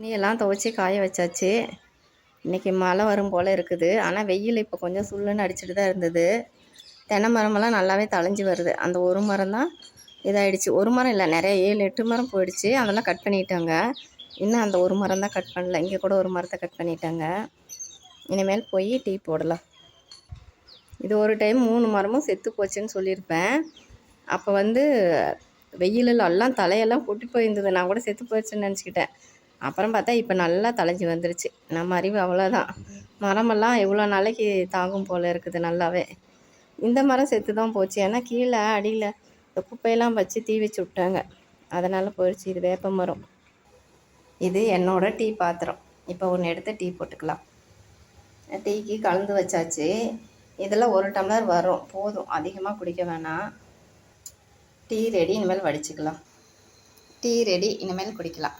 துணியெல்லாம் துவைச்சி காய வச்சாச்சு. இன்றைக்கி மழை வரும் போல் இருக்குது. ஆனால் வெயில் இப்போ கொஞ்சம் சுள்ளுன்னு அடிச்சுட்டு தான் இருந்தது. தென்னை மரமெல்லாம் நல்லாவே தழைஞ்சி வருது. அந்த ஒரு மரம் தான் இதாகிடுச்சு. ஒரு மரம் இல்லை, நிறைய 7-8 மரம் போயிடுச்சு. அதெல்லாம் கட் பண்ணிட்டாங்க. இன்னும் அந்த ஒரு மரம் தான் கட் பண்ணல. இங்கே கூட ஒரு மரத்தை கட் பண்ணிட்டாங்க. இனிமேல் போய் டீ போடலாம். இது ஒரு டைம் 3 மரமும் செத்து போச்சுன்னு சொல்லியிருப்பேன். அப்போ வெயிலில் எல்லாம் தலையெல்லாம் கொட்டி போயிருந்தது. நான் கூட செத்து போயிடுச்சுன்னு நினச்சிக்கிட்டேன். அப்புறம் பார்த்தா இப்போ நல்லா தழைஞ்சி வந்துருச்சு. நம்ம அறிவு அவ்வளோதான். மரமெல்லாம் எவ்வளோ நாளைக்கு தாங்கும் போல் இருக்குது நல்லாவே. இந்த மரம் செத்து தான் போச்சு. ஏன்னா கீழே அடியில் இந்த குப்பையெல்லாம் வச்சு தீ வச்சு விட்டாங்க. அதனால் போயிடுச்சு. இது வேப்ப மரம். இது என்னோடய டீ பாத்திரம். இப்போ ஒன்று எடுத்து டீ போட்டுக்கலாம். டீக்கு கலந்து வச்சாச்சு. இதில் 1 டம்ளர் வரும், போதும், அதிகமாக குடிக்க வேணாம். Tea ready. இனிமேல் வடிச்சுக்கலாம். Tea ready. இனிமேல் குடிக்கலாம்.